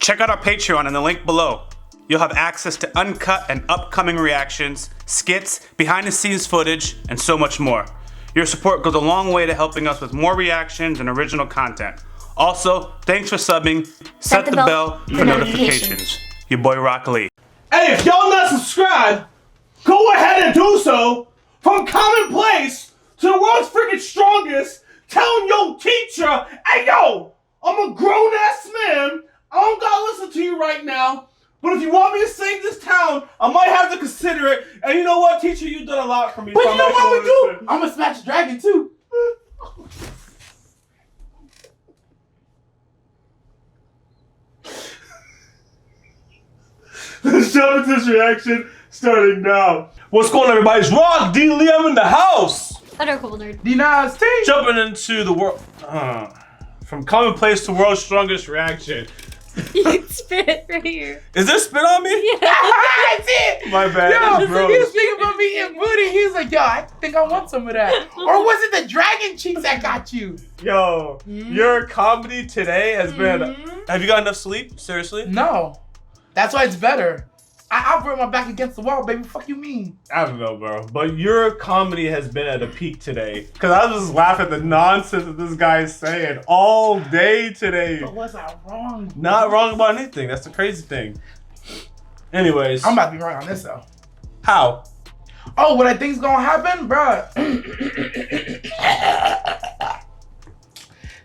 Check out our Patreon in the link below. You'll have access to uncut and upcoming reactions, skits, behind-the-scenes footage, and so much more. Your support goes a long way to helping us with more reactions and original content. Also, thanks for subbing. Set the bell for notifications. Your boy YaBoyRockLee. Hey, if y'all not subscribed, go ahead and do so. From Commonplace to the world's freaking strongest, telling your teacher, hey yo, I'm a grown-ass man. I don't gotta listen to you right now. But if you want me to save this town, I might have to consider it. And you know what, teacher, you've done a lot for me. But so you know what we do? I'm gonna smash the dragon too. Let's jump into this reaction starting now. What's going on, everybody? It's Rock D. Liam in the house. Utter colder. D-Nas T. Jumping into the world. From Commonplace to World's Strongest Reaction. You can spit it right here. Is there spit on me? Yeah. That's it. My bad. Yo, That's gross. he was thinking about me eating booty. He was like, yo, I think I want some of that. Or was it the dragon cheeks that got you? Yo, your comedy today has been. Have you got enough sleep? Seriously? No. That's why it's better. I'll bring my back against the wall, baby. Fuck you mean? I don't know, bro. But your comedy has been at a peak today. Because I was just laughing at the nonsense that this guy is saying all day today. But was I wrong? Not wrong about anything. That's the crazy thing. Anyways. I'm about to be wrong on this, though. How? Oh, what I think's gonna happen? Bruh.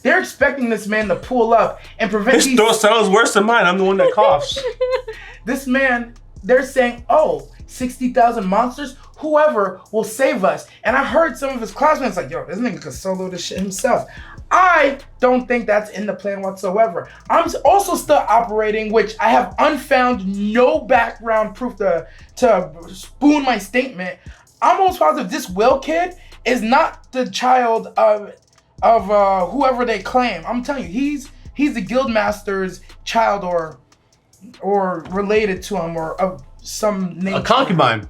They're expecting this man to pull up and prevent His throat sounds worse than mine. I'm the one that coughs. This man, they're saying, oh, 60,000 monsters, whoever will save us. And I heard some of his classmates like, yo, this nigga could solo this shit himself. I don't think that's in the plan whatsoever. I'm also still operating, which I have unfound no background proof to spoon my statement. I'm almost positive this Will kid is not the child of whoever they claim. I'm telling you, he's the Guildmaster's child or related to him or of some nature. A concubine.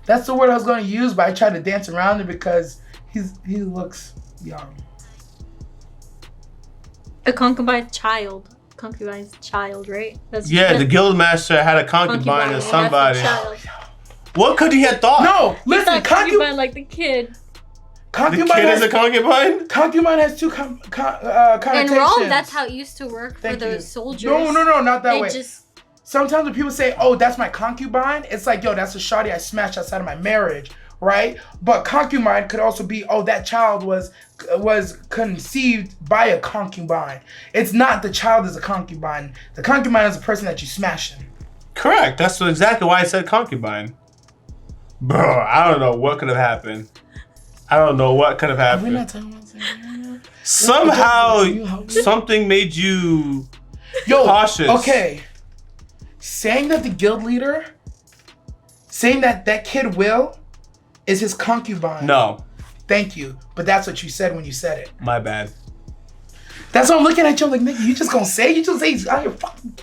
That's the word I was going to use, but I tried to dance around it because he looks young. A concubine's child. Concubine's child, right? That's Yeah, the Guildmaster had a concubine and somebody. What could he have thought? No, listen, concubine like the kid. Concubine the kid is a concubine? Concubine has two connotations. In Rome, that's how it used to work for the soldiers. No, not that way. Just... Sometimes when people say, oh, that's my concubine, it's like, yo, that's a shawty I smashed outside of my marriage, right? But concubine could also be, oh, that child was conceived by a concubine. It's not the child is a concubine. The concubine is the person that you smashing. Correct. That's exactly why I said concubine. Bro, I don't know what could have happened. I don't know what could have happened. We're not talking about that. Somehow, something made you cautious. Okay. Saying that the guild leader, saying that that kid Will is his concubine. No. Thank you. But that's what you said when you said it. My bad. That's what I'm looking at you like, nigga, you just gonna say? You just say he's out here fucking...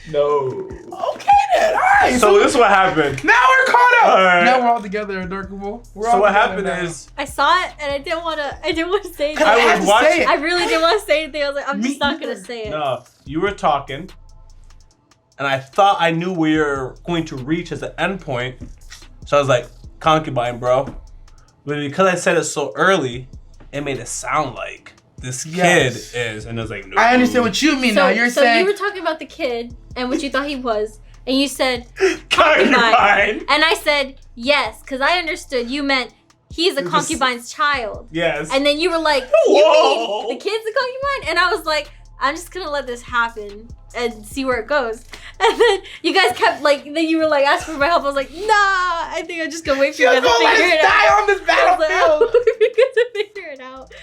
No. Okay then, all right. So this is what happened. Now we're caught up. All right. Now we're all together in Darkable. So what happened is I saw it and I didn't want to say it. I was watching. I really didn't want to say anything. I was like, I'm just not going to say it. No, you were talking, and I thought I knew where you're going to reach as an endpoint. So I was like, concubine, bro. But because I said it so early, it made it sound like this kid is, and I was like, no. I understand what you mean now. You're saying... So you were talking about the kid and what you thought he was, and you said concubine. And I said, yes, because I understood you meant he's a concubine's child. Yes. And then you were like, you mean the kid's a concubine? And I was like, I'm just going to let this happen and see where it goes. And then you guys kept then you were like, asking for my help. I was like, nah, I think I'm just going to wait for you guys to figure it out. die on this battlefield. You guys to figure it out.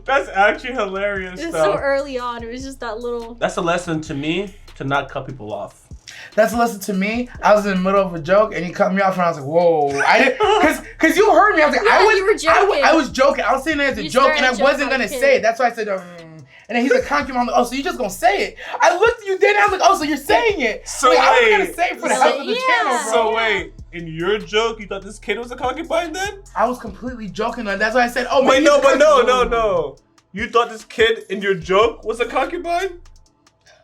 That's actually hilarious. It was so early on. It was just that little. That's a lesson to me to not cut people off. That's a lesson to me. I was in the middle of a joke and he cut me off and I was like, whoa. I didn't, cause you heard me. I was like, you were joking. I was joking. I was saying that as a joke and I wasn't gonna say it. That's why I said, and then he's a concubine. I'm like, oh, so you're just gonna say it? I looked at you then. I was like, oh, so you're saying it? So like, wait. I was gonna say it for the help of the channel, bro. So wait, in your joke, you thought this kid was a concubine then? I was completely joking. That's why I said, oh, wait, no. You thought this kid in your joke was a concubine?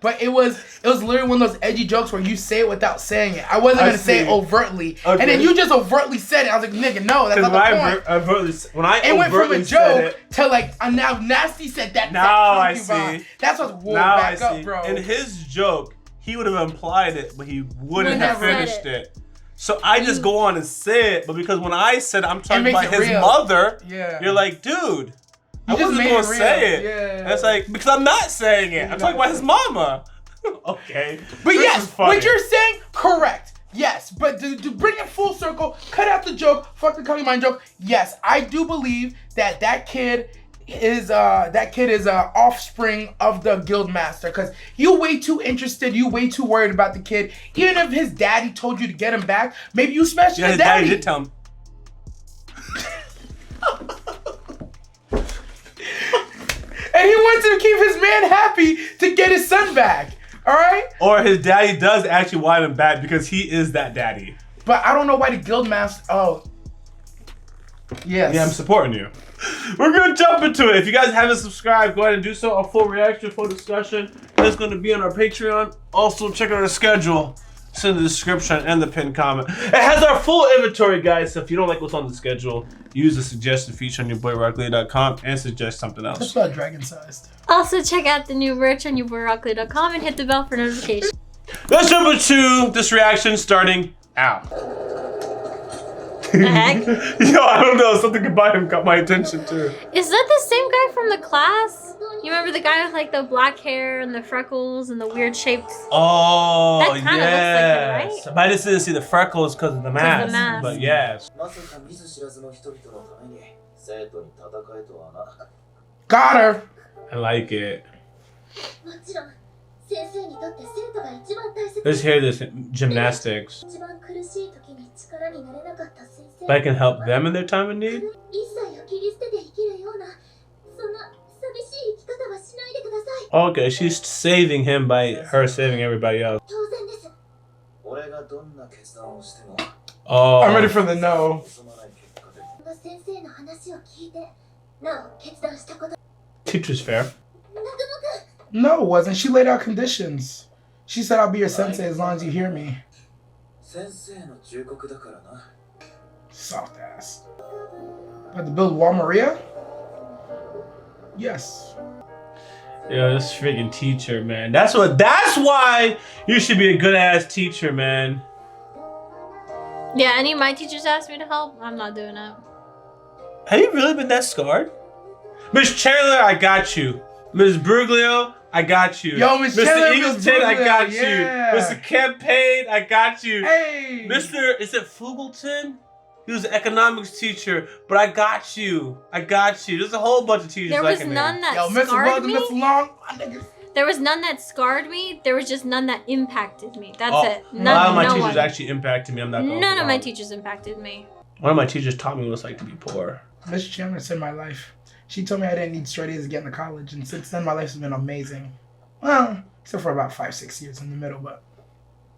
But it was literally one of those edgy jokes where you say it without saying it. I wasn't gonna say it overtly, and then you just overtly said it. I was like, nigga, no, that's not the point. When I it went from a joke it, to like, now Nasty said that. Now I see. That's what's now back I see. up, bro. In his joke, he would have implied it, but he wouldn't have finished it. So I just go on and say it, but because when I said I'm talking about his mother, you're like, dude, I wasn't going to say it. Yeah. And it's like, because I'm not saying it. I'm talking about his mama. Okay. But yes, what you're saying, correct. Yes, but to bring it full circle, cut out the joke, fuck the Call Me Mine joke. Yes, I do believe that kid is offspring of the guild master, because you way too interested, you way too worried about the kid. Even if his daddy told you to get him back, maybe you smashed his daddy. Did tell him. And he wants to keep his man happy to get his son back. All right? Or his daddy does actually want him back because he is that daddy. But I don't know why the guild master. Oh. Yes. Yeah, I'm supporting you. We're gonna jump into it. If you guys haven't subscribed, go ahead and do so. A full reaction, full discussion is gonna be on our Patreon. Also, check out our schedule. It's in the description and the pinned comment. It has our full inventory, guys. So if you don't like what's on the schedule, use the suggested feature on YaBoyRockLee.com and suggest something else. That's about dragon sized. Also, check out the new merch on YaBoyRockLee.com and hit the bell for notifications. Let's jump into this reaction starting now. The heck? Yo, I don't know. Something about him got my attention too. Is that the same guy from the class? You remember the guy with like the black hair and the freckles and the weird shaped? Oh, that kind of looks like him, right? But I just didn't see the freckles because of the mask. But yes. Got her. I like it. Let's hear this gymnastics. But I can help them in their time of need? Okay, she's saving him by her saving everybody else. Oh. I'm ready for the no. Teacher's fair. No, it wasn't. She laid out conditions. She said, I'll be your sensei as long as you hear me. Soft ass. About to build Wall Maria? Yes. Yo, this freaking teacher, man. That's why you should be a good ass teacher, man. Yeah, any of my teachers asked me to help. I'm not doing it. Have you really been that scarred? Miss Chandler, I got you. Miss Bruglio, I got you. Yo, Miss Chandler, Mr. Eagleton, I got you. yeah. Mr. Campaign, I got you. Hey. Is it Fugleton? He was an economics teacher, but I got you. I got you. There's a whole bunch of teachers there was like none that Yo, Mr. scarred Weldon, me. Miss Long. There was none that scarred me. There was just none that impacted me. That's it. A lot of my teachers one. actually impacted me. I'm not going None of my teachers impacted me. One of my teachers taught me what it's like to be poor. Miss Chandler saved my life. She told me I didn't need straight A's to get into college, and since then my life has been amazing. Well, except for about 5-6 years in the middle, but.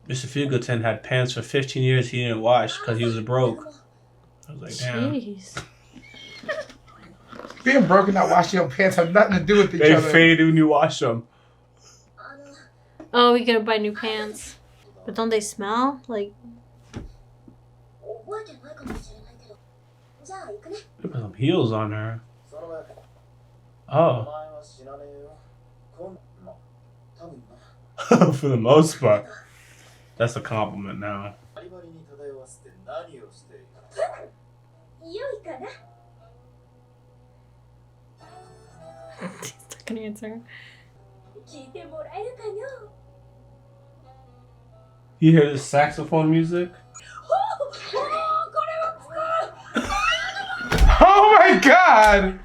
Mr. Fugleton had pants for 15 years he didn't wash because he was broke. I was like, damn. Jeez. Being broke and not washing your pants have nothing to do with each other. They fade when you wash them. Oh, we gotta buy new pants. But don't they smell? Like... They put some heels on her. Oh. For the most part. That's a compliment now. He's not gonna answer. You hear the saxophone music? Oh my god!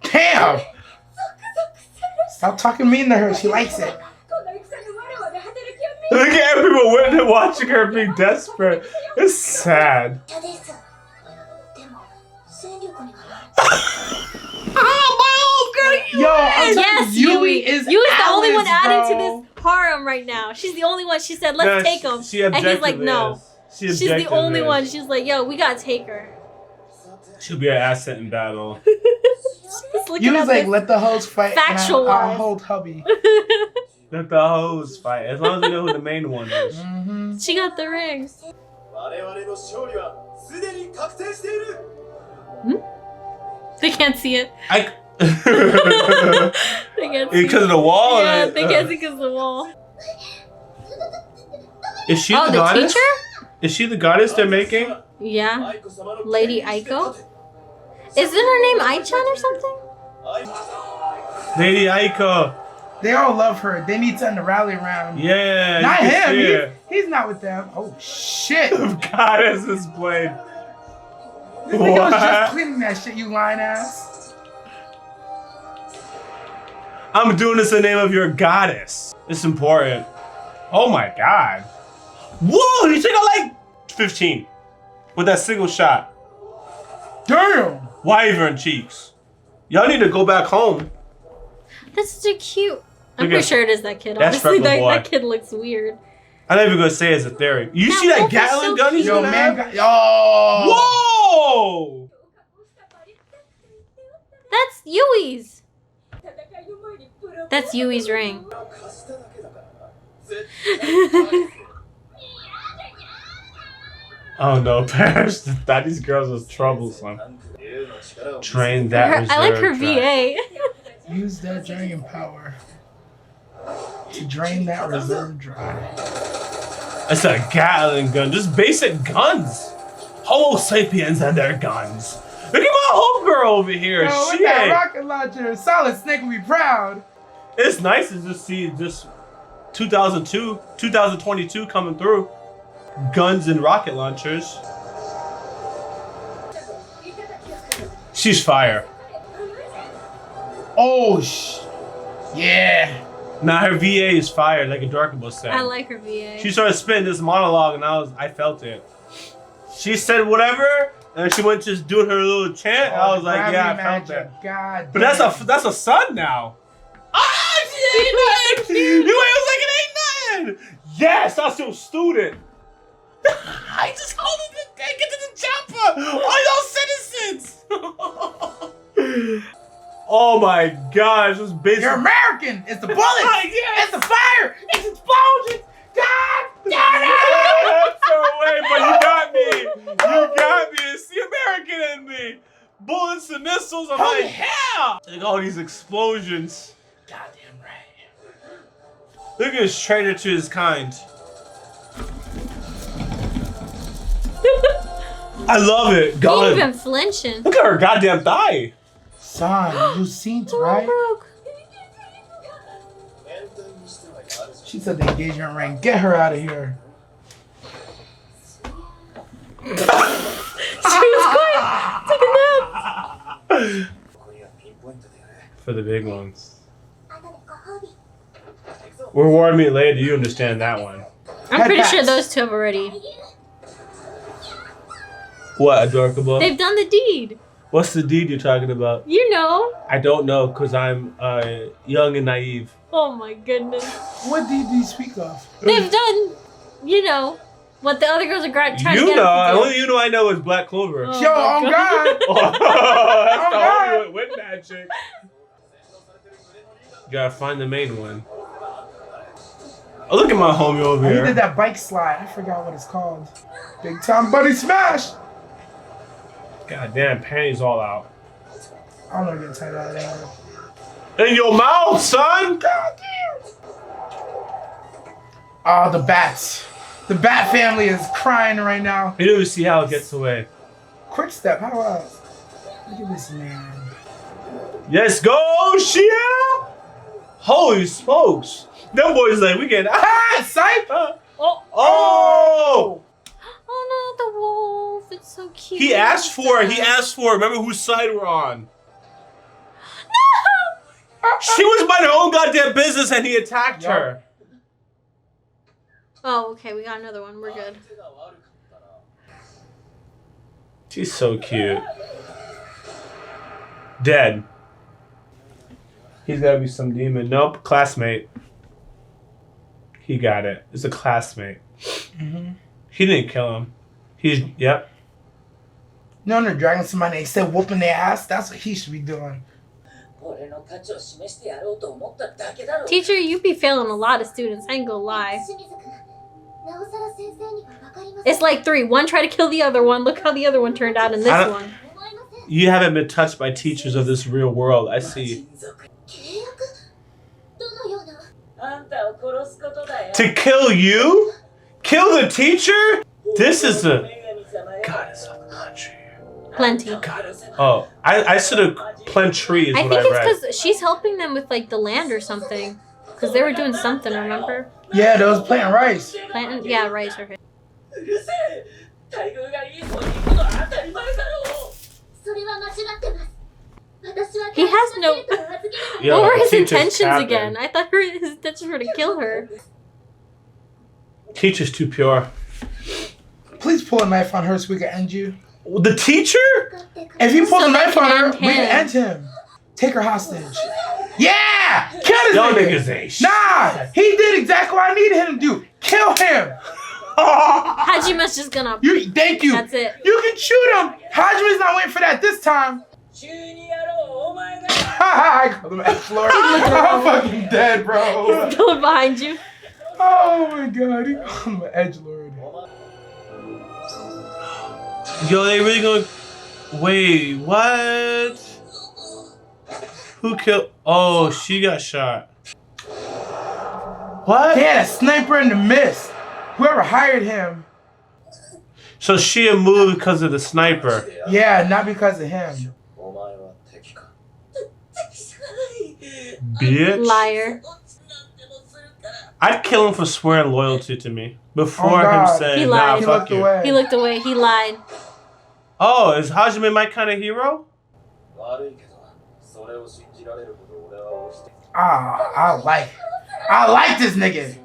Damn! Stop talking mean to her, she likes it. Look at everyone watching her be desperate. It's sad. Yo, I'm Yes, Yui is Yui's the only Alice, one adding bro. to this harem right now. She's the only one. She said, let's take him. And he's like, no. She's the only one. She's like, yo, we gotta take her. She'll be an asset in battle. You was like, let the hoes fight. Factual I'll hold hubby. Let the hoes fight. As long as we know who the main one is. Mm-hmm. She got the rings. They can't see it. They can't see Because of the wall? Yeah, they can't see because of the wall. Is she Oh, the the goddess? teacher? Is she the goddess they're making? Yeah. Lady Aiko? Isn't her name Aichan or something? Lady Aiko. They all love her. They need something to rally around. Yeah. Not you can see him. it. He's not with them. Oh, shit. Goddess is played. This nigga was just cleaning that shit, you lying ass. I'm doing this in the name of your goddess. It's important. Oh my god. Whoa, he took out like 15 with that single shot. Damn. Wyvern cheeks. Y'all need to go back home. That's so cute. I'm Look pretty at- sure it is that kid. That's Honestly, Freckle Boy. that kid looks weird. I'm not even gonna say it's a theory. You That see that wolf is Gatling so gun he's cute. Yo, gonna man. have? Oh. Whoa! That's Yui's. That's Yui's ring. Oh no, Paris thought these girls was troublesome. Drain that reserve I like her drive. VA. Use that dragon power to drain that reserve drive. It's a Gatling gun, just basic guns. Homo sapiens and their guns. Look at my homegirl over here. Yo, with Shit. that rocket launcher, Solid Snake will be proud. It's nice to just see this 2022 coming through. Guns and rocket launchers. She's fire. Oh, yeah. Now her VA is fire, like a Darkable said. I like her VA. She started spitting this monologue, and I felt it. She said whatever, and she went just doing her little chant. And I was like, yeah, I felt that. God But that's a son now. Ah, she ain't nothing. You was like, it ain't nothing. Yes, that's still student. I just hold it. Get to the chopper. All y'all citizens. Oh my gosh, this bitch. You're American. It's the bullets. Yes. It's the fire. It's explosions. God damn it. That's no way, but you got me. You got me. It's the American in me. Bullets and missiles. I'm like, hell. Like all these explosions. Goddamn right. Look at this traitor to his kind. I love it. He God. ain't even flinching. Look at her goddamn thigh. Son, you seen it, right? Broke. She said the engagement ring. Get her out of here. She was quick. Took a nap. For the big ones. Reward me later. Do you understand that one? I'm pretty sure those two have already. What, Adorkable? They've done the deed. What's the deed you're talking about? You know. I don't know, because I'm young and naive. Oh my goodness. What deed do you speak of? They've done, you know, what the other girls are trying to get You know, us to do. only you know I know is Black Clover. Oh Yo, my on God. That's the God. only one with magic. You gotta find the main one. Oh, look at my homie over He here. did that bike slide. I forgot what it's called. Big time buddy smash. God damn, panties all out. I don't know get tight out of that angle. In your mouth, son! God damn. Oh, the bats. The bat family is crying right now. You don't even see how it gets away. Quick step. How else? Look at this man. Let's go, shit! Holy smokes. Them boys like, we getting Ah, sight. Oh! Oh no, the wolf. It's so cute. He asked for it. Remember whose side we're on. She was minding her own goddamn business and he attacked her. Oh, okay. We got another one. We're good. She's so cute. Dead. He's gotta be some demon. Nope, classmate. He got it. It's a classmate. Mm-hmm. He didn't kill him. Yep. No, they're dragging somebody. They said whooping their ass. That's what he should be doing. Teacher, you be failing a lot of students. I ain't gonna lie. It's like 3. One tried to kill the other one. Look how the other one turned out in this one. You haven't been touched by teachers of this real world. I see. To kill you? Kill the teacher? This is the goddess of the country. Plenty. Oh, I should have plant trees. I think it's because she's helping them with like the land or something. Because they were doing something, remember? Yeah, they was planting rice. Yeah, rice. Okay. He has no. Yo, what were his teacher's intentions capping. again? I thought his intentions were to kill her. Teacher's too pure. Please pull a knife on her so we can end you. The teacher? If you pull a Somebody knife on can her, end we can end him. Take her hostage. Yeah! Kill this Y'all nigga. niggas ain't shit. Nah! He did exactly what I needed him to do. Kill him! Hajime's just gonna. Thank you. That's it. You can shoot him. Hajime's not waiting for that this time. I called him Edgelord. I'm fucking dead, bro. Going behind you. Oh my god, he called him Edgelord. Yo, they really gonna... Wait, what? Who killed... Oh, she got shot. What? They had a sniper in the mist. Whoever hired him. So she had moved because of the sniper. Yeah, not because of him. Bitch. Liar. I'd kill him for swearing loyalty to me. Before Oh, him God. saying, He nah, lied. He fuck looked you. away. He looked away. He lied. Oh, is Hajime my kind of hero? I like this nigga.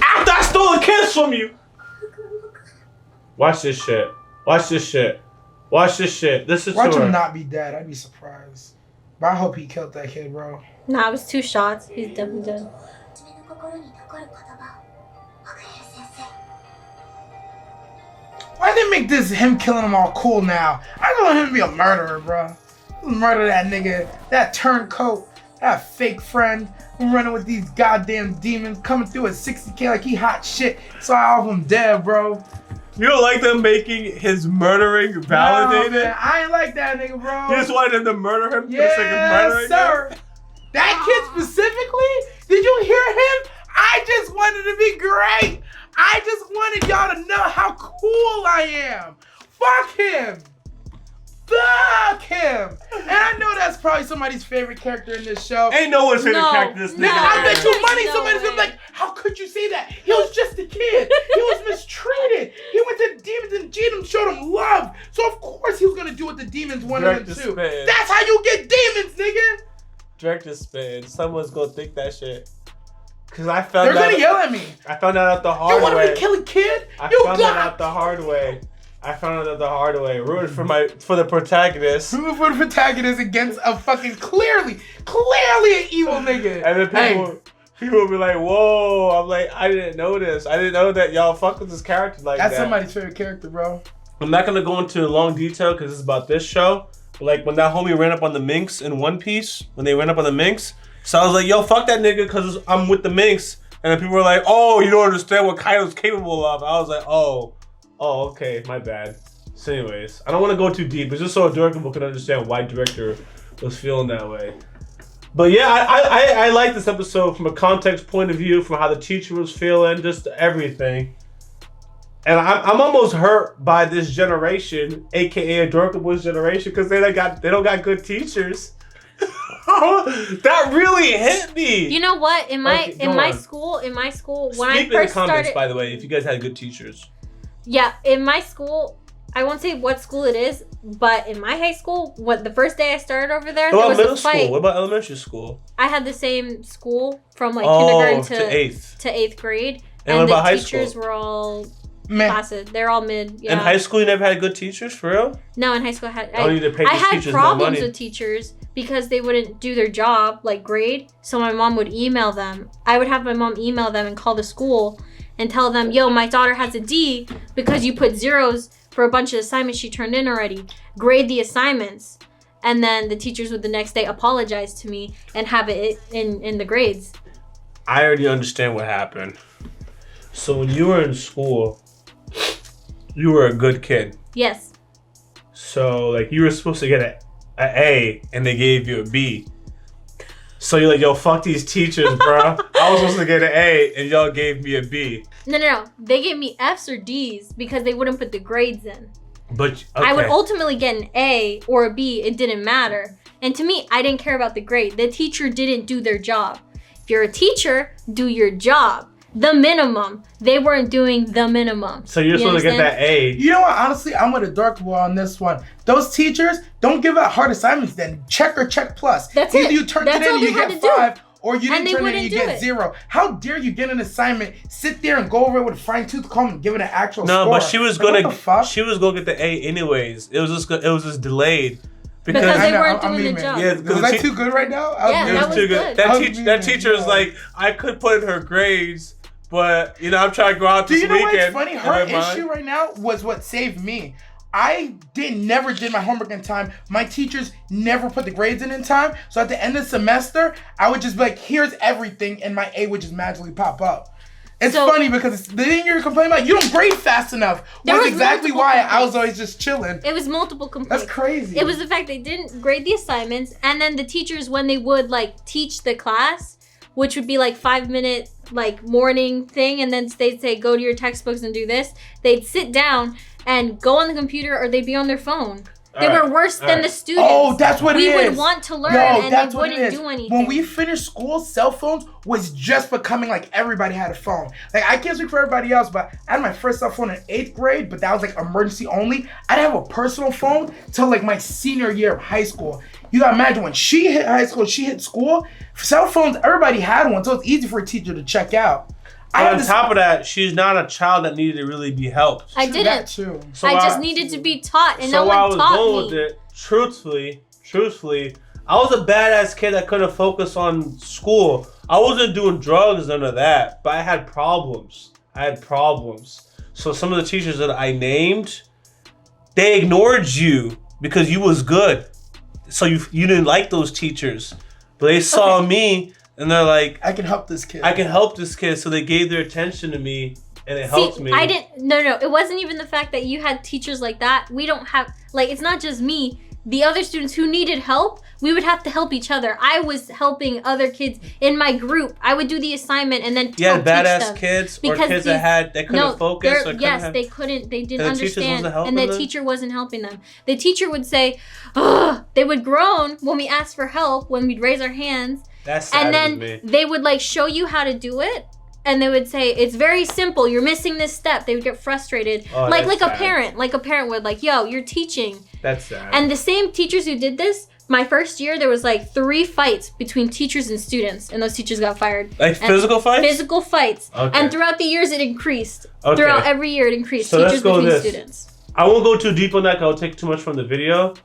After I stole a kiss from you! Watch this shit. Watch this shit. Watch this shit. This is Watch to her. him not be dead. I'd be surprised. But I hope he killed that kid, bro. Nah, it was 2 shots. He's definitely dead. Why they make this him killing them all cool now? I don't want him to be a murderer, bro. Murder that nigga, that turncoat, that fake friend who running with these goddamn demons coming through at 60K like he hot shit. So I off him dead, bro. You don't like them making his murdering validated? No, man, I ain't like that nigga, bro. You just wanted them to murder him for the sake of murdering Yes, sir. That kid specifically, did you hear him? I just wanted to be great. I just wanted y'all to know how cool I am. Fuck him. Fuck him. And I know that's probably somebody's favorite character in this show. Ain't no one's favorite No, character this no. nigga. I bet you money No somebody's gonna be way. like, how could you say that? He was just a kid. He was mistreated. He went to the demons and G showed him love. So of course he was gonna do what the demons wanted him to do. Spin. That's how you get demons, nigga. Director spin. Someone's gonna think that shit. Cause I found They're out. gonna yell at me. I found out the You hard want me way. to kill a kid? I You found that got out the hard way. I found out the hard way. Rooted for the protagonist. Who for the protagonist against a fucking clearly an evil nigga. And then people will be like, whoa. I'm like, I didn't know this. I didn't know that y'all fuck with this character like That's that. somebody's favorite character, bro. I'm not gonna go into long detail because it's about this show. But like when that homie ran up on the Minx in One Piece, when they ran up on the Minx, so I was like, yo, fuck that nigga because I'm with the Minx. And then people were like, oh, you don't understand what Kaido's capable of. I was like, oh, okay, my bad. So anyways, I don't want to go too deep. It's just so Director can understand why Director was feeling that way. But yeah, I like this episode from a context point of view, from how the teacher was feeling, just everything. And I'm almost hurt by this generation, aka Adorable Boys generation, because they don't got good teachers. That really hit me. You know what? In my Okay, go on. school, when Speak I in the first comments, started, by the way, if you guys had good teachers. yeah, in my school, I won't say what school it is, but in my high school, the first day I started over there, What there about was middle a fight. school? What about elementary school? I had the same school from like kindergarten to eighth. to 8th grade, And what about the high teachers school? were all classes. They're all mid. Yeah. In high school, you never had good teachers, for real? No, in high school I I had problems with teachers because they wouldn't do their job, like grade. So my mom would email them. I would have my mom email them and call the school and tell them, yo, my daughter has a D because you put zeros for a bunch of assignments she turned in already. Grade the assignments. And then the teachers would the next day apologize to me and have it in the grades. I already understand what happened. So when you were in school, you were a good kid. Yes. So like you were supposed to get an A and they gave you a B. So you're like, yo, fuck these teachers, bro. I was supposed to get an A and y'all gave me a B. No. They gave me F's or D's because they wouldn't put the grades in. But okay. I would ultimately get an A or a B. It didn't matter. And to me, I didn't care about the grade. The teacher didn't do their job. If you're a teacher, do your job. The minimum. They weren't doing the minimum. So you're supposed to get that A. You know what? Honestly, I'm with a dark wall on this one. Those teachers don't give out hard assignments then. Check or check plus. That's Either it. you turn That's it in all and you they had get to do. 5, or you And didn't they turn it in and wouldn't you do get it. 0. How dare you get an assignment, sit there and go over it with a fine tooth comb and give it an actual No, score? but she was Like, gonna what the fuck? get the A anyways. It was just delayed. Because they weren't doing the job. Yeah, Was I too good right now? Yeah, that was too good. That teacher was like, I could put in her grades, but you know, I'm trying to go out this Do you know weekend. what's funny? Her issue right now was what saved me. I never did my homework in time. My teachers never put the grades in time. So at the end of the semester, I would just be like, here's everything, and my A would just magically pop up. It's funny because the thing you're complaining about, you don't grade fast enough. That's exactly why I was always just chilling. It was multiple complaints. That's crazy. It was the fact they didn't grade the assignments, and then the teachers, when they would like teach the class, which would be like 5-minute like morning thing, and then they'd say go to your textbooks and do this, they'd sit down and go on the computer or they'd be on their phone. They were worse than the students. Oh, that's what it is. We would want to learn and they wouldn't do anything. When we finished school, cell phones was just becoming like everybody had a phone. Like I can't speak for everybody else, but I had my first cell phone in 8th grade, but that was like emergency only. I didn't have a personal phone till like my senior year of high school. You gotta imagine when she hit high school, she hit school, cell phones, everybody had one, so it's easy for a teacher to check out. On top of that, she's not a child that needed to really be helped. I didn't. That too. So I just needed to be taught, and no one I was taught going me. with it, truthfully, I was a badass kid that couldn't focus on school. I wasn't doing drugs, none of that, but I had problems. So some of the teachers that I named, they ignored you because you was good. So you didn't like those teachers, but they saw me and they're like, I can help this kid. So they gave their attention to me and it helped me. I didn't. No. It wasn't even the fact that you had teachers like that. We don't have like it's not just me. The other students who needed help, we would have to help each other. I was helping other kids in my group. I would do the assignment and then badass teach them. Kids or kids that couldn't focus. Or they couldn't. They didn't understand, and the teacher wasn't helping them. The teacher would say, "Ugh." They would groan when we asked for help, when we'd raise our hands, and then they would like show you how to do it. And they would say, it's very simple. You're missing this step. They would get frustrated. Like a parent would like, yo, you're teaching. That's sad. And the same teachers who did this, my first year, there was like 3 fights between teachers and students. And those teachers got fired. Like physical fights? Physical fights. Okay. And throughout the years, it increased. Okay. Throughout every year, it increased. So teachers between students. I won't go too deep on that because I'll take too much from the video.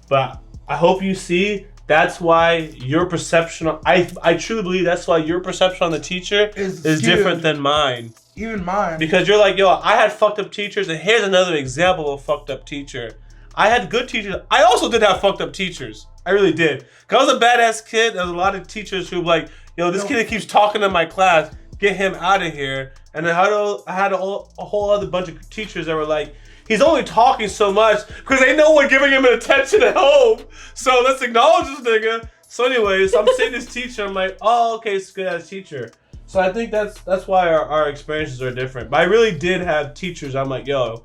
But I hope you see that's why your perception, I truly believe that's why your perception on the teacher is different than mine. Even mine. Because you're like, yo, I had fucked up teachers, and here's another example of a fucked up teacher. I had good teachers. I also did have fucked up teachers. I really did. Because I was a badass kid, there was a lot of teachers who were like, yo, this kid keeps talking in my class, get him out of here. And then I had a whole other bunch of teachers that were like, he's only talking so much because ain't no one giving him an attention at home. So let's acknowledge this nigga. So anyways, I'm seeing this teacher. I'm like, oh, okay, it's a good ass teacher. So I think that's why our experiences are different. But I really did have teachers. I'm like, yo.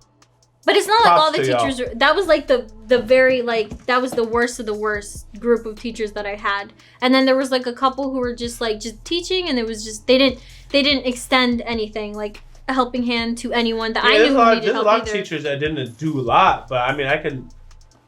But it's not like all the Props to teachers. That was like the very like that was the worst of the worst group of teachers that I had. And then there was like a couple who were just teaching, and it was just they didn't extend anything like a helping hand to anyone that I knew who needed help. There's a lot of teachers that didn't do a lot, but I mean I can.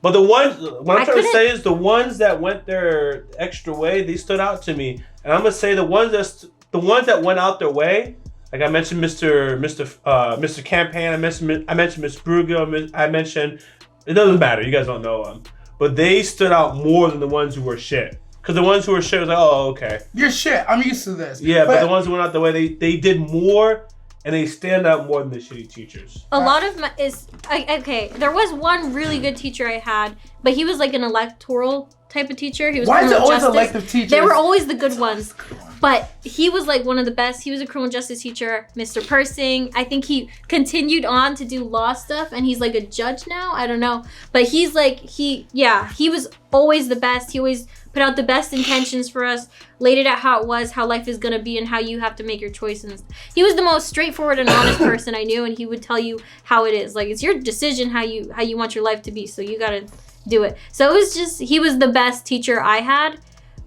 But the ones, what I'm trying to say is the ones that went their extra way, they stood out to me, and I'm gonna say the ones that went out their way, Like I mentioned Mr. Campaign, I mentioned Miss Brugel, I mentioned, it doesn't matter, you guys don't know them. But they stood out more than the ones who were shit. Because the ones who were shit was like, oh, okay. You're shit, I'm used to this. Yeah, but the ones who went out the way, they did more and they stand out more than the shitty teachers. A lot of okay, there was one really good teacher I had, but he was like an electoral type of teacher. He was Why is it criminal always justice. elective teachers? They were always the good ones. But he was like one of the best. He was a criminal justice teacher, Mr. Persing. I think he continued on to do law stuff and he's like a judge now. I don't know. But he's like, he was always the best. He always put out the best intentions for us, laid it out how it was, how life is going to be, and how you have to make your choices. He was the most straightforward and honest person I knew, and he would tell you how it is. Like, it's your decision how you want your life to be, so you got to do it. So it was just, he was the best teacher I had.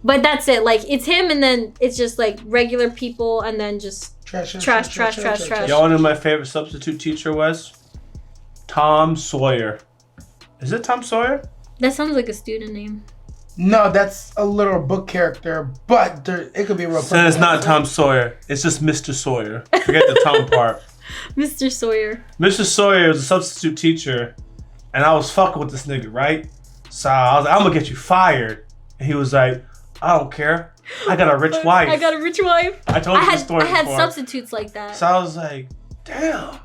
But that's it. Like, it's him, and then it's just like regular people, and then just trash. Y'all know who my favorite substitute teacher was? Tom Sawyer. Is it Tom Sawyer? That sounds like a student name. No, that's a literal book character, but it could be a real person. It's not Tom Sawyer. It's just Mr. Sawyer. Forget the Tom part. Mr. Sawyer. Mr. Sawyer was a substitute teacher, and I was fucking with this nigga, right? So I was like, I'm gonna get you fired. And he was like, I don't care. I got a rich wife. I got a rich wife. I told you the story I had before. substitutes like that. So I was like, damn.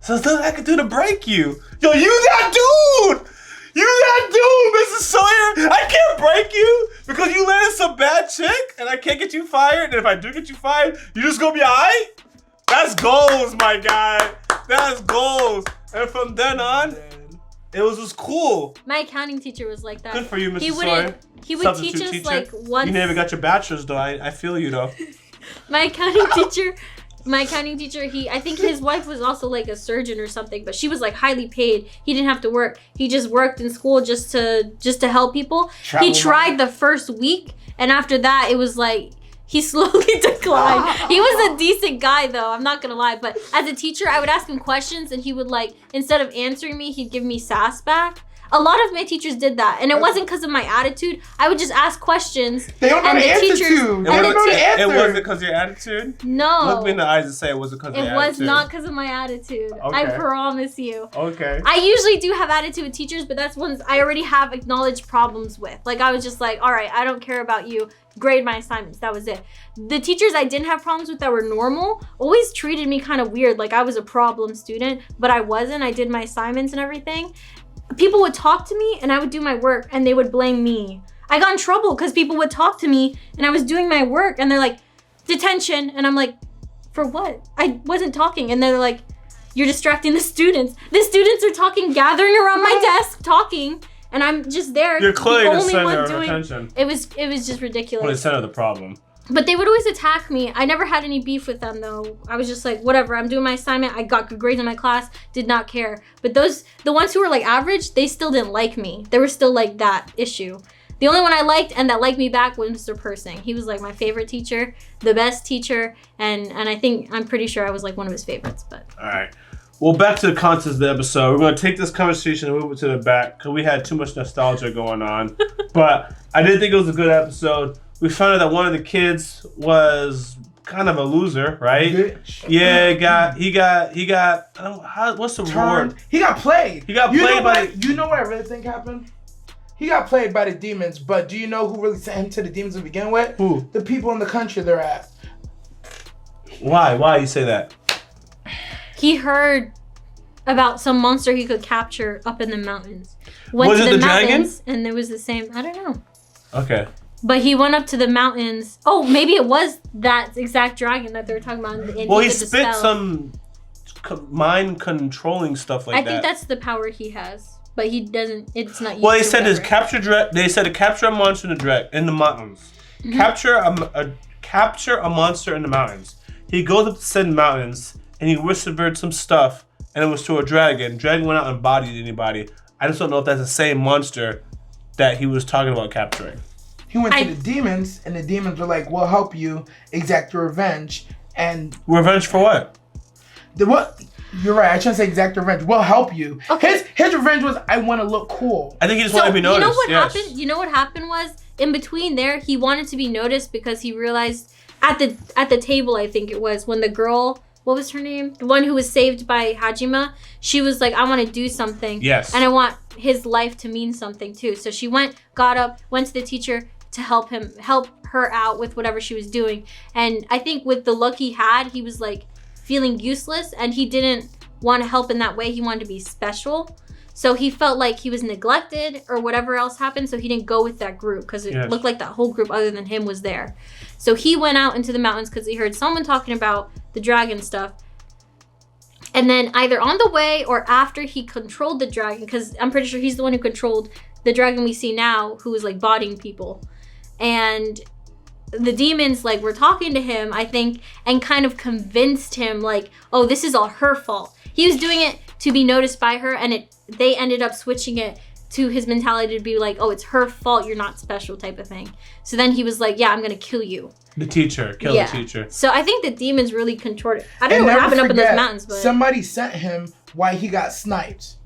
So there's nothing I could do to break you. Yo, you that dude! You that dude, Mrs. Sawyer! I can't break you because you landed some bad chick and I can't get you fired. And if I do get you fired, you just gonna be alright? That's goals, my guy. That's goals. And from then on, it was just cool. My accounting teacher was like that. Good for you, Mrs. Sawyer. He would teach us teacher. like once. You never got your bachelor's though. I feel you though. My accounting teacher, I think his wife was also like a surgeon or something, but she was like highly paid. He didn't have to work. He just worked in school just to help people. He tried the first week, and after that, it was like he slowly declined. He was a decent guy though, I'm not gonna lie. But as a teacher, I would ask him questions, and he would like, instead of answering me, he'd give me sass back. A lot of my teachers did that, and it wasn't because of my attitude. I would just ask questions. They don't know the answer to. They don't know the answer. It wasn't because of your attitude? No. Look me in the eyes and say it wasn't because of your attitude. It was not because of my attitude. Okay. I promise you. Okay. I usually do have attitude with teachers, but that's ones I already have acknowledged problems with. Like, I was just like, all right, I don't care about you. Grade my assignments. That was it. The teachers I didn't have problems with that were normal always treated me kind of weird. Like I was a problem student, but I wasn't. I did my assignments and everything. People would talk to me and I would do my work and they would blame me. I got in trouble because people would talk to me and I was doing my work and they're like, detention. And I'm like, for what? I wasn't talking. And they're like, you're distracting the students. The students are talking, gathering around my desk, talking. And I'm just there. You're clearly the center of attention. It was just ridiculous. Well, the center of the problem. But they would always attack me. I never had any beef with them though. I was just like, whatever, I'm doing my assignment. I got good grades in my class, did not care. But the ones who were like average, they still didn't like me. They were still like that issue. The only one I liked and that liked me back was Mr. Persing. He was like my favorite teacher, the best teacher. And I'm pretty sure I was like one of his favorites, but. All right. Well, back to the content of the episode. We're going to take this conversation and move it to the back because we had too much nostalgia going on. But I did think it was a good episode. We found out that one of the kids was kind of a loser, right? Bitch. Yeah, he got. What's the word? He got played. He got played by. You know what I really think happened? He got played by the demons, but do you know who really sent him to the demons to begin with? Who? The people in the country they're at. Why? Why you say that? He heard about some monster he could capture up in the mountains. Went Was to it the dragon? mountains, and it was the same. I don't know. Okay. But he went up to the mountains. Oh, maybe it was that exact dragon that they were talking about. And Well, he could spit dispel. some mind controlling stuff like that. I think that's the power he has, but he doesn't. It's not. Well, they used said or his whatever. They said to capture a monster in the mountains. Mm-hmm. Capture a monster in the mountains. He goes up to said mountains and he whispered some stuff, and it was to a dragon. Dragon went out and bodied anybody. I just don't know if that's the same monster that he was talking about capturing. He went to the demons, and the demons were like, "We'll help you exact your revenge." And Revenge for what? What? You're right. I shouldn't say exact revenge. We'll help you. Okay. His revenge was, I want to look cool. I think he just wanted to be noticed. You know what yes. happened? You know what happened was in between there, he wanted to be noticed because he realized at the table, I think it was, when the girl what was her name? The one who was saved by Hajime. She was like, I want to do something. Yes. And I want his life to mean something too. So she got up, went to the teacher to help her out with whatever she was doing. And I think with the look he had, he was like feeling useless and he didn't want to help in that way. He wanted to be special. So he felt like he was neglected or whatever else happened. So he didn't go with that group because it looked like that whole group other than him was there. So he went out into the mountains because he heard someone talking about the dragon stuff. And then either on the way or after he controlled the dragon, because I'm pretty sure he's the one who controlled the dragon we see now, who was like bodying people. And the demons like were talking to him, I think, and kind of convinced him like, oh, this is all her fault. He was doing it to be noticed by her, and they ended up switching it to his mentality to be like, oh, it's her fault, you're not special type of thing. So then he was like, yeah, I'm gonna kill you. The teacher, the teacher. So I think the demons really controlled it. I don't know what happened up in those mountains, but somebody sent him why he got sniped.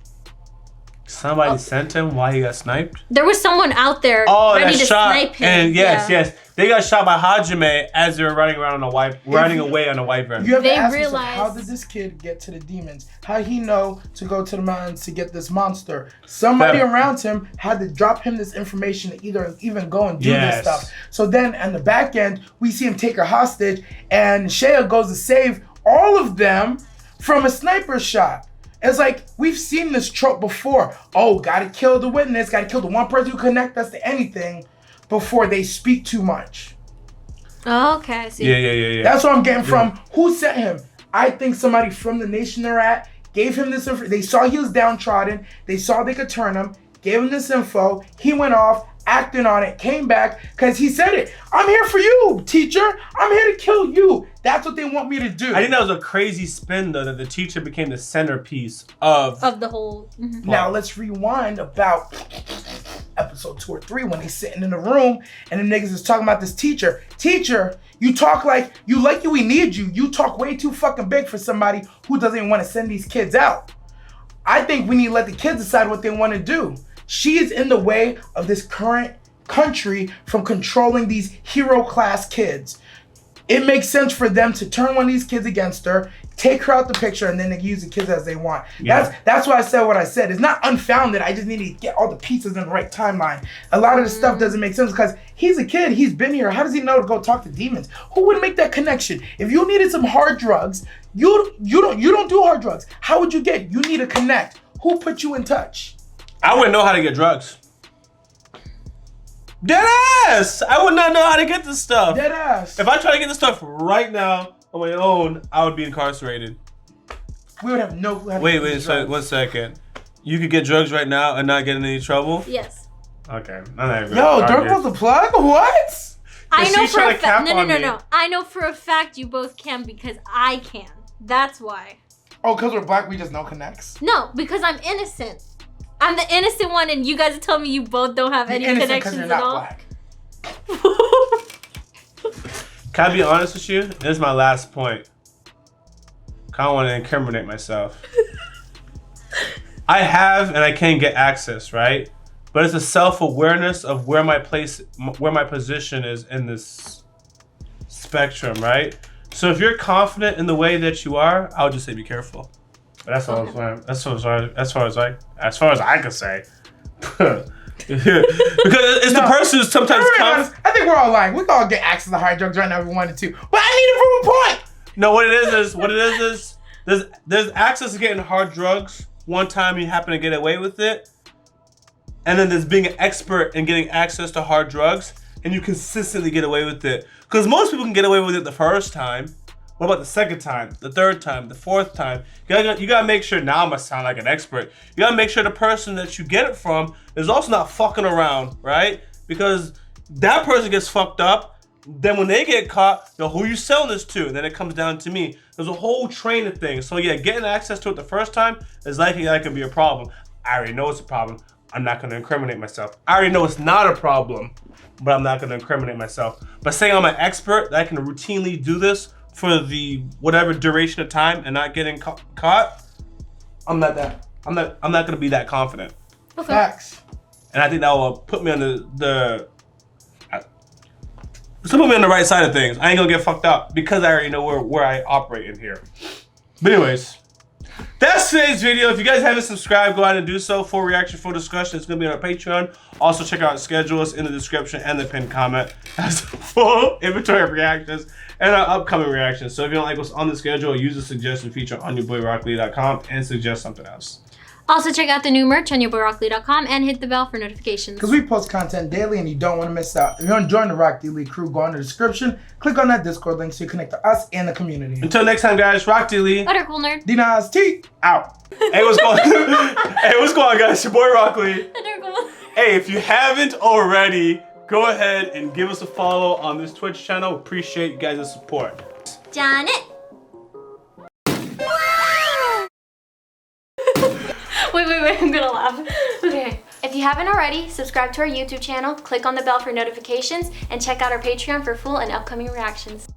Somebody sent him why he got sniped? There was someone out there ready to snipe him. And yes. They got shot by Hajime as they were running around running away on a wyvern. You have to ask yourself, how did this kid get to the demons? How did he know to go to the mountains to get this monster? Somebody around him had to drop him this information to either even go and do this stuff. So then on the back end, we see him take her hostage, and Shea goes to save all of them from a sniper shot. It's like, we've seen this trope before. Oh, gotta kill the witness, gotta kill the one person who connects us to anything before they speak too much. Oh, okay, I see. Yeah. That's what I'm getting from. Who sent him? I think somebody from the nation they're at gave him this info. They saw he was downtrodden. They saw they could turn him. Gave him this info. He went off, acting on it, came back, because he said it. I'm here for you, teacher. I'm here to kill you. That's what they want me to do. I think that was a crazy spin, though, that the teacher became the centerpiece of the whole... Mm-hmm. Now, let's rewind about episode 2 or 3 when they sitting in the room and the niggas is talking about this teacher. Teacher, you talk like we need you. You talk way too fucking big for somebody who doesn't even want to send these kids out. I think we need to let the kids decide what they want to do. She is in the way of this current country from controlling these hero class kids. It makes sense for them to turn one of these kids against her, take her out the picture, and then they use the kids as they want. Yeah. That's why I said what I said. It's not unfounded. I just need to get all the pieces in the right timeline. A lot of the stuff doesn't make sense because he's a kid. He's been here. How does he know to go talk to demons? Who would make that connection? If you needed some hard drugs, you don't do hard drugs. How would you get? You need to connect. Who put you in touch? I wouldn't know how to get drugs. Deadass! I would not know how to get this stuff. Deadass. If I try to get this stuff right now on my own, I would be incarcerated. We would have no clue. Wait, so 1 second. You could get drugs right now and not get in any trouble? Yes. Okay. Yo, Dirk was the plug? What? I know for a fact. No. I know for a fact you both can because I can. That's why. Oh, because we're black, we just know connects? No, because I'm innocent. I'm the innocent one, and you guys are telling me you both don't have any connections at all. Black. Can I be honest with you? This is my last point. I don't want to incriminate myself. I have and I can get access, right? But it's a self-awareness of where my position is in this spectrum, right? So if you're confident in the way that you are, I would just say be careful. But that's all. As far as I can say. Because it's the person who's sometimes honest, I think we're all lying. We can all get access to hard drugs right now if we wanted to. But I need to prove a point. No, what it is there's access to getting hard drugs. One time you happen to get away with it. And then there's being an expert in getting access to hard drugs and you consistently get away with it. Because most people can get away with it the first time. What about the second time, the third time, the fourth time? You gotta make sure, now I must sound like an expert. You gotta make sure the person that you get it from is also not fucking around, right? Because that person gets fucked up, then when they get caught, who you selling this to? And then it comes down to me. There's a whole train of things. So yeah, getting access to it the first time is likely that could be a problem. I already know it's a problem. I'm not gonna incriminate myself. I already know it's not a problem, but I'm not gonna incriminate myself. But saying I'm an expert, that I can routinely do this for the whatever duration of time and not getting caught, I'm not gonna be that confident. Okay. Facts. And I think that will put me on the right side of things. I ain't gonna get fucked up because I already know where I operate in here. But anyways, that's today's video. If you guys haven't subscribed, go ahead and do so. Full reaction, full discussion. It's going to be on our Patreon. Also, check out our schedules in the description and the pinned comment. Has full inventory of reactions and our upcoming reactions. So if you don't like what's on the schedule, use the suggestion feature on YaBoyRockLee.com and suggest something else. Also, check out the new merch on YaBoyRockLee.com and hit the bell for notifications. Because we post content daily and you don't want to miss out. If you want to join the Rock Lee crew, go in the description, click on that Discord link so you connect to us and the community. Until next time, guys, Rock D. Lee. Utter cool nerd. Dina's T. Out. Hey, what's going on? Hey, what's going on, guys? Your boy Rock Lee. Utter cool. Hey, if you haven't already, go ahead and give us a follow on this Twitch channel. Appreciate you guys' support. Janet. Wait, I'm gonna laugh. Okay. If you haven't already, subscribe to our YouTube channel, click on the bell for notifications, and check out our Patreon for full and upcoming reactions.